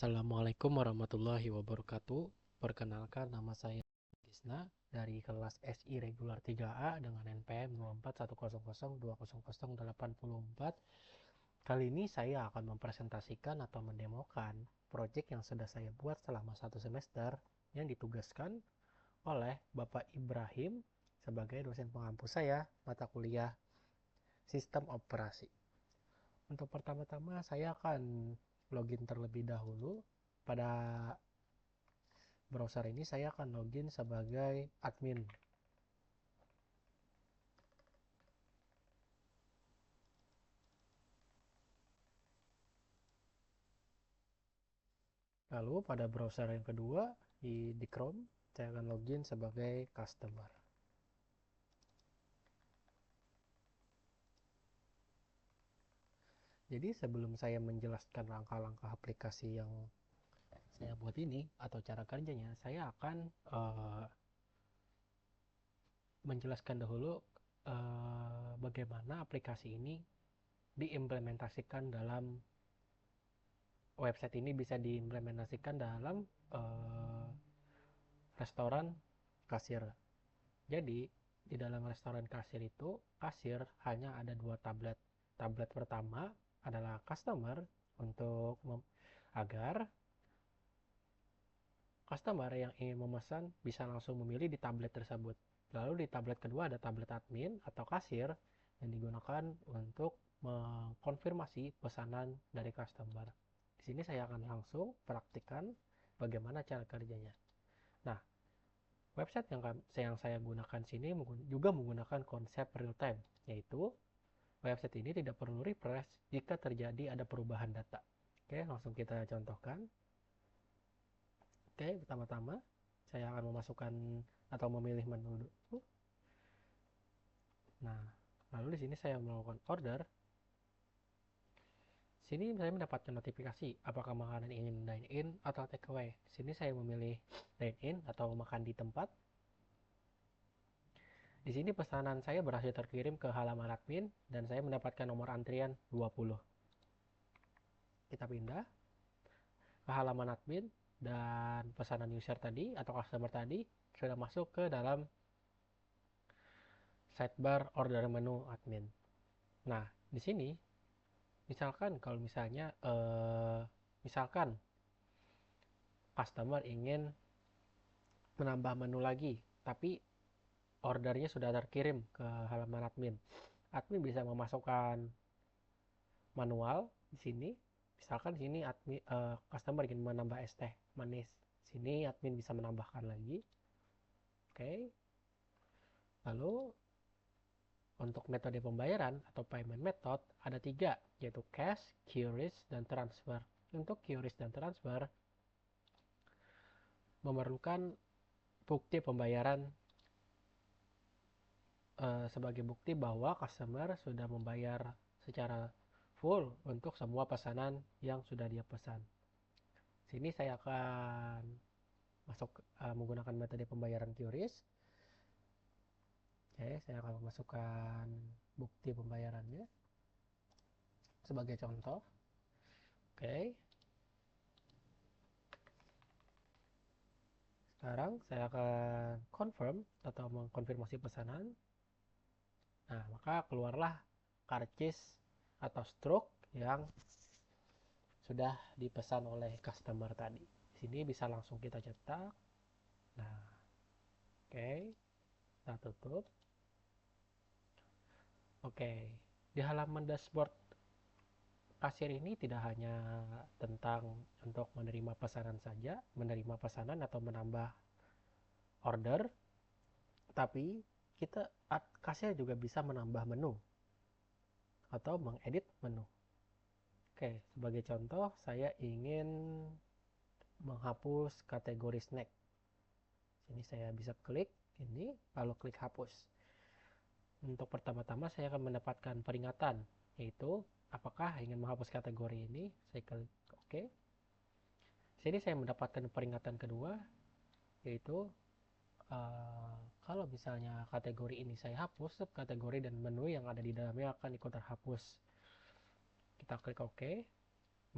Assalamualaikum warahmatullahi wabarakatuh. Perkenalkan, nama saya Gisna dari kelas SI Regular 3A dengan NPM 24100200804. Kali ini saya akan mempresentasikan atau mendemokan proyek yang sudah saya buat selama satu semester yang ditugaskan oleh Bapak Ibrahim sebagai dosen pengampu saya mata kuliah Sistem Operasi. Untuk pertama-tama saya akan login terlebih dahulu. Pada browser ini saya akan login sebagai admin. Lalu pada browser yang kedua di Chrome saya akan login sebagai customer. Jadi sebelum saya menjelaskan langkah-langkah aplikasi yang saya buat ini atau cara kerjanya, saya akan menjelaskan dahulu bagaimana aplikasi ini diimplementasikan dalam website ini bisa diimplementasikan dalam restoran kasir. Jadi di dalam restoran kasir itu kasir hanya ada dua tablet. Tablet pertama adalah customer untuk agar customer yang ingin memesan bisa langsung memilih di tablet tersebut. Lalu di tablet kedua ada tablet admin atau kasir yang digunakan untuk mengkonfirmasi pesanan dari customer. Di sini saya akan langsung praktikkan bagaimana cara kerjanya. Nah, website yang saya gunakan sini juga menggunakan konsep real time, yaitu website ini tidak perlu refresh jika terjadi ada perubahan data. Oke, langsung kita contohkan. Oke, pertama-tama saya akan memasukkan atau memilih menu dulu. Nah, lalu di sini saya melakukan order. Sini saya mendapatkan notifikasi apakah makanan ingin dine in atau take away. Sini saya memilih dine in atau makan di tempat. Di sini pesanan saya berhasil terkirim ke halaman admin dan saya mendapatkan nomor antrian 20. Kita pindah ke halaman admin dan pesanan user tadi atau customer tadi sudah masuk ke dalam sidebar order menu admin. Nah, di sini misalkan kalau misalkan customer ingin menambah menu lagi, tapi ordernya sudah terkirim ke halaman admin. Admin bisa memasukkan manual di sini. Misalkan di sini customer ingin menambah es teh manis. Sini admin bisa menambahkan lagi. Oke. Lalu untuk metode pembayaran atau payment method ada 3, yaitu cash, QRIS, dan transfer. Untuk QRIS dan transfer memerlukan bukti pembayaran sebagai bukti bahwa customer sudah membayar secara full untuk semua pesanan yang sudah dia pesan. Sini saya akan menggunakan metode pembayaran QRIS. Oke, saya akan memasukkan bukti pembayarannya sebagai contoh. Oke. Sekarang saya akan confirm atau mengkonfirmasi pesanan. Nah, maka keluarlah karcis atau stroke yang sudah dipesan oleh customer tadi. Di sini bisa langsung kita cetak. Nah, oke. Kita tutup. Oke. Di halaman dashboard kasir ini tidak hanya tentang untuk menerima pesanan saja, menerima pesanan atau menambah order, tapi kasir juga bisa menambah menu atau mengedit menu. Oke, sebagai contoh saya ingin menghapus kategori snack. Sini saya bisa klik ini lalu klik hapus. Untuk pertama-tama saya akan mendapatkan peringatan, yaitu apakah ingin menghapus kategori ini. Saya klik OK. Sini saya mendapatkan peringatan kedua, yaitu kalau misalnya kategori ini saya hapus, subkategori dan menu yang ada di dalamnya akan ikut terhapus. Kita klik OK.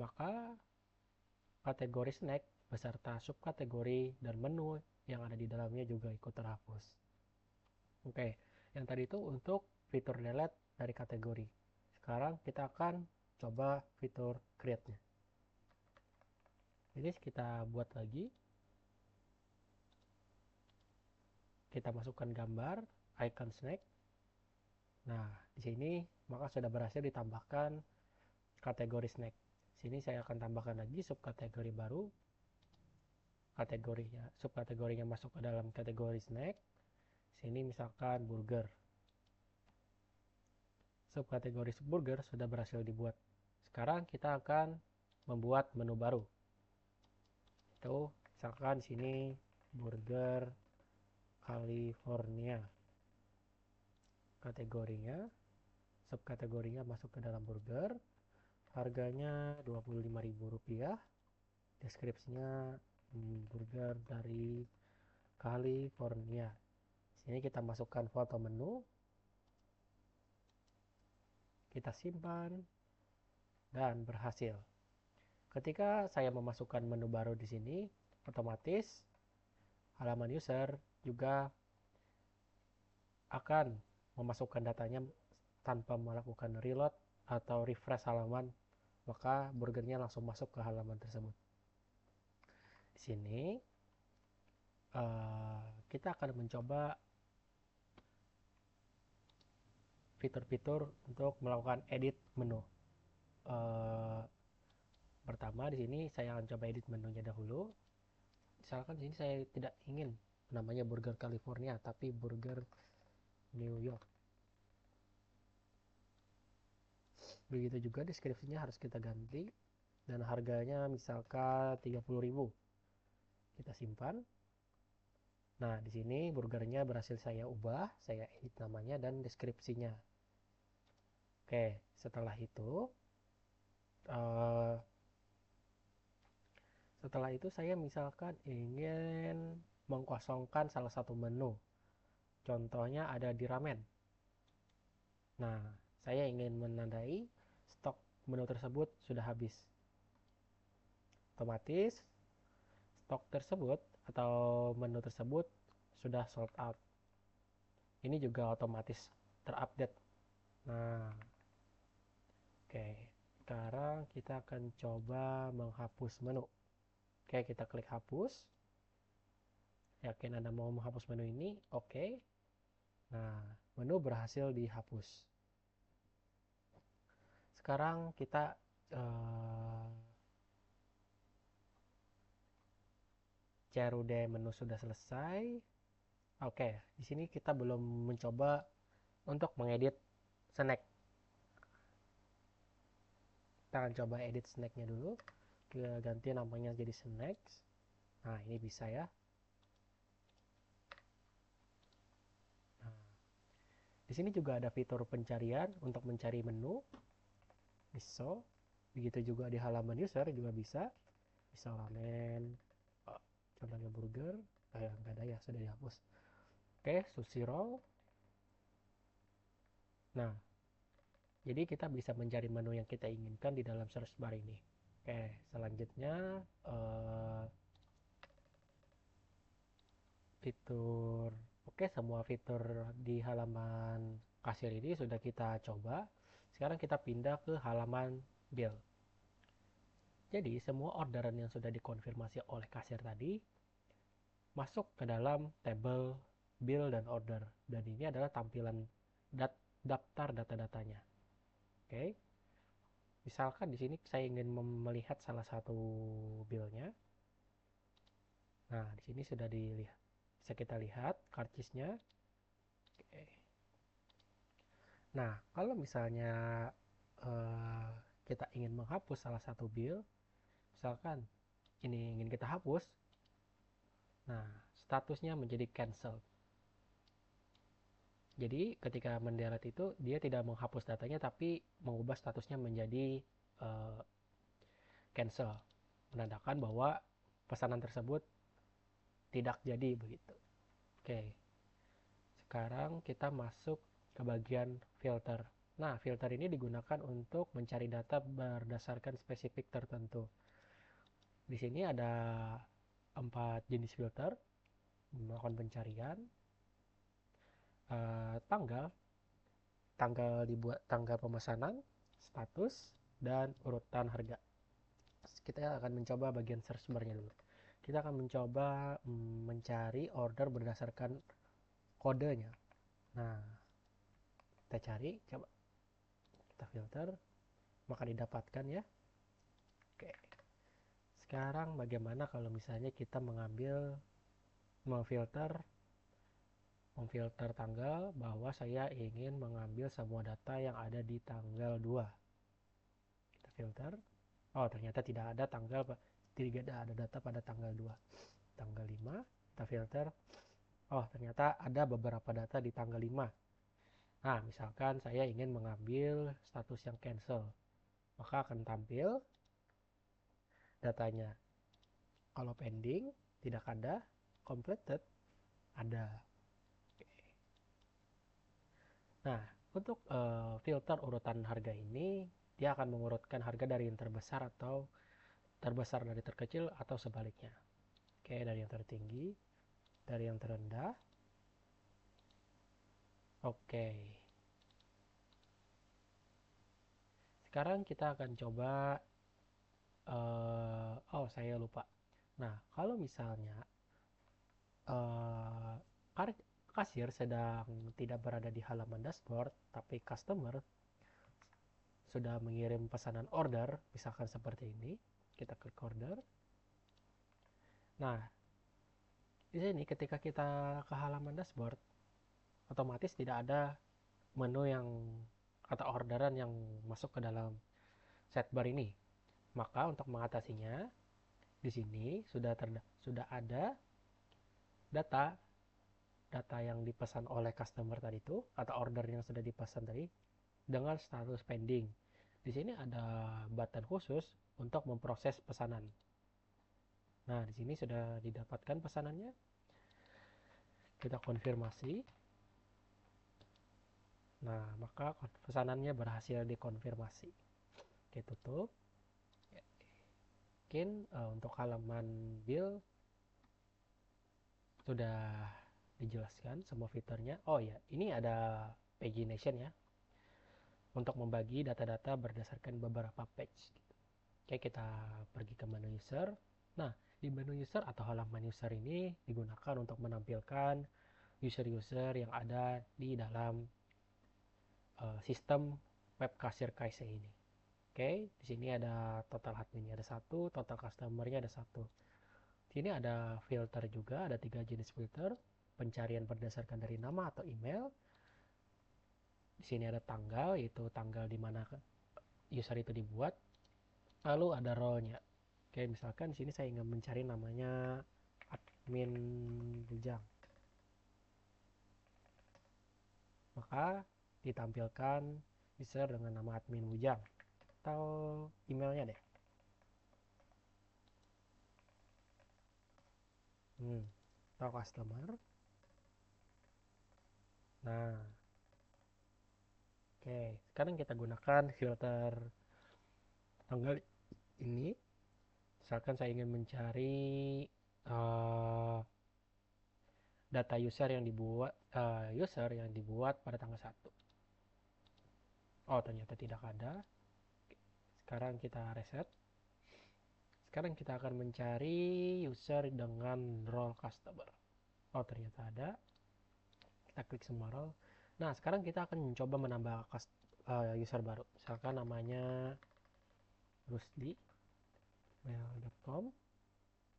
Maka kategori snack beserta subkategori dan menu yang ada di dalamnya juga ikut terhapus. Oke, yang tadi itu untuk fitur delete dari kategori. Sekarang kita akan coba fitur create-nya. Jadi kita buat lagi. Kita masukkan gambar icon snack. Nah, di sini maka sudah berhasil ditambahkan kategori snack. Sini saya akan tambahkan lagi subkategori baru. Subkategorinya masuk ke dalam kategori snack. Sini misalkan burger. Subkategori burger sudah berhasil dibuat. Sekarang kita akan membuat menu baru. Itu misalkan di sini burger California. Kategorinya, subkategorinya masuk ke dalam burger. Harganya Rp25.000. Deskripsinya burger dari California. Sini kita masukkan foto menu. Kita simpan dan berhasil. Ketika saya memasukkan menu baru di sini, otomatis halaman user juga akan memasukkan datanya tanpa melakukan reload atau refresh halaman, maka burgernya langsung masuk ke halaman tersebut. Di sini kita akan mencoba fitur-fitur untuk melakukan edit menu. Pertama di sini saya akan coba edit menunya dahulu. Misalkan di sini saya tidak ingin namanya burger California, tapi burger New York. Begitu juga deskripsinya harus kita ganti dan harganya misalkan 30.000. Kita simpan. Nah, di sini burgernya berhasil saya ubah, saya edit namanya dan deskripsinya. Oke, setelah itu saya misalkan ingin mengkosongkan salah satu menu. Contohnya ada di ramen. Nah, saya ingin menandai stok menu tersebut sudah habis. Otomatis stok tersebut atau menu tersebut sudah sold out. Ini juga otomatis terupdate. Nah, oke. Sekarang kita akan coba menghapus menu. Oke, kita klik hapus. Yakin Anda mau menghapus menu ini? Oke. Nah, menu berhasil dihapus. Sekarang kita CRUD menu sudah selesai. Oke, di sini kita belum mencoba untuk mengedit snack. Kita akan coba edit snacknya dulu. Kita ganti namanya jadi snacks. Nah, ini bisa ya. Nah, di sini juga ada fitur pencarian untuk mencari menu. Bisa. Begitu juga di halaman user juga bisa. Bisa ramen. Contohnya burger. Nggak ada ya, sudah dihapus. Oke, sushi roll. Nah, jadi kita bisa mencari menu yang kita inginkan di dalam search bar ini. Oke, selanjutnya fitur. Oke, semua fitur di halaman kasir ini sudah kita coba. Sekarang kita pindah ke halaman bill. Jadi, semua orderan yang sudah dikonfirmasi oleh kasir tadi masuk ke dalam tabel bill dan order. Dan ini adalah tampilan daftar data-datanya. Oke. Misalkan di sini saya ingin melihat salah satu billnya. Nah, di sini sudah dilihat. Bisa kita lihat karcisnya. Oke. Nah, kalau misalnya kita ingin menghapus salah satu bill, misalkan ini ingin kita hapus, nah statusnya menjadi cancel. Jadi ketika mendelete itu dia tidak menghapus datanya tapi mengubah statusnya menjadi cancel, menandakan bahwa pesanan tersebut tidak jadi begitu. Oke. Sekarang kita masuk ke bagian filter. Nah, filter ini digunakan untuk mencari data berdasarkan spesifik tertentu. Di sini ada 4 jenis filter, melakukan pencarian, tanggal, tanggal pemesanan, status, dan urutan harga. Kita akan mencoba bagian search bar-nya dulu. Kita akan mencoba mencari order berdasarkan kodenya. Nah, kita cari, coba kita filter, maka didapatkan ya. Oke. Sekarang bagaimana kalau misalnya kita memfilter tanggal bahwa saya ingin mengambil semua data yang ada di tanggal 2. Kita filter. Oh, ternyata tidak ada data pada tanggal 2. Tanggal 5, kita filter. Oh, ternyata ada beberapa data di tanggal 5. Nah, misalkan saya ingin mengambil status yang cancel, maka akan tampil datanya. Kalau pending, tidak ada. Completed, ada. Nah, untuk filter urutan harga ini, dia akan mengurutkan harga dari yang terbesar dari terkecil atau sebaliknya. Oke, dari yang tertinggi, dari yang terendah. Oke. Sekarang kita akan coba, oh saya lupa. Nah, kalau misalnya uh, kasir sedang tidak berada di halaman dashboard, tapi customer sudah mengirim pesanan order, misalkan seperti ini, kita klik order. Nah, di sini ketika kita ke halaman dashboard, otomatis tidak ada menu atau orderan yang masuk ke dalam sidebar ini. Maka untuk mengatasinya, di sini sudah ada data yang dipesan oleh customer tadi itu atau order yang sudah dipesan tadi dengan status pending. Di sini ada button khusus untuk memproses pesanan. Nah, di sini sudah didapatkan pesanannya. Kita konfirmasi. Nah, maka pesanannya berhasil dikonfirmasi. Oke, tutup. Mungkin untuk halaman bill sudah dijelaskan semua fiturnya. Oh ya, ini ada pagination ya, untuk membagi data-data berdasarkan beberapa page. Oke, kita pergi ke menu user. Nah, di menu user atau halaman user ini digunakan untuk menampilkan user-user yang ada di dalam sistem web kasir KIC ini. Oke, di sini ada total adminnya ada 1, total customernya ada 1. Di sini ada filter juga, ada 3 jenis filter. Pencarian berdasarkan dari nama atau email. Di sini ada tanggal, yaitu tanggal di mana user itu dibuat. Lalu ada role-nya. Oke, misalkan di sini saya ingin mencari namanya admin Bujang. Maka ditampilkan user dengan nama admin Bujang atau emailnya deh. Atau customer. Nah, oke, sekarang kita gunakan filter tanggal ini. Misalkan saya ingin mencari data user yang dibuat pada tanggal 1. Oh, ternyata tidak ada. Sekarang kita reset. Sekarang kita akan mencari user dengan role customer. Oh, ternyata ada. Kita klik semua role. Nah, sekarang kita akan mencoba menambah user baru. Misalkan namanya Rusdi mail.com.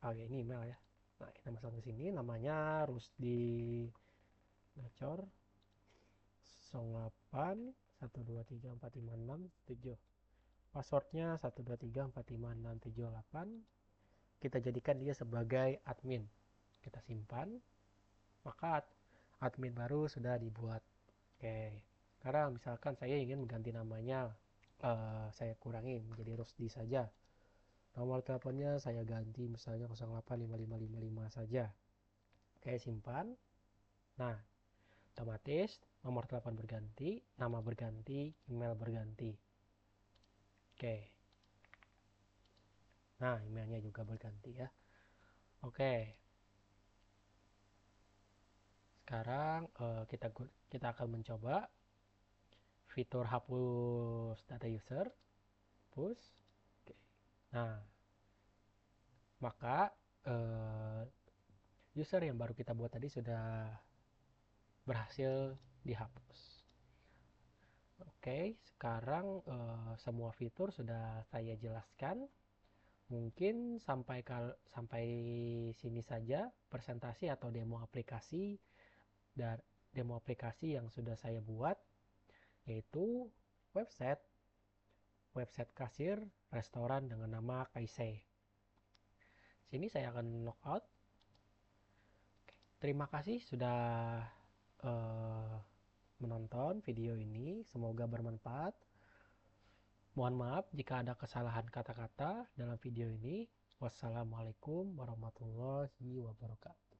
Oh ya, ini email ya. Nah, kita masuk ke sini, namanya Rusdi Gacor 08 1234567. Passwordnya 1234567. Kita jadikan dia sebagai admin. Kita simpan, maka admin baru sudah dibuat. Oke, sekarang misalkan saya ingin mengganti namanya, saya kurangi menjadi Rusdi saja. Nomor teleponnya saya ganti misalnya 085555 saja. Oke, simpan. Nah, otomatis nomor telepon berganti, nama berganti, email berganti. Oke. Nah, emailnya juga berganti ya. Oke, sekarang kita akan mencoba fitur hapus data user. Hapus. Oke. Nah, maka eh, user yang baru kita buat tadi sudah berhasil dihapus. Oke, sekarang semua fitur sudah saya jelaskan. Mungkin sampai sini saja presentasi atau demo aplikasi yang sudah saya buat, yaitu website website kasir restoran dengan nama Kaisei. Sini saya akan logout. Terima kasih sudah eh, menonton video ini. Semoga bermanfaat. Mohon maaf jika ada kesalahan kata-kata dalam video ini. Wassalamualaikum warahmatullahi wabarakatuh.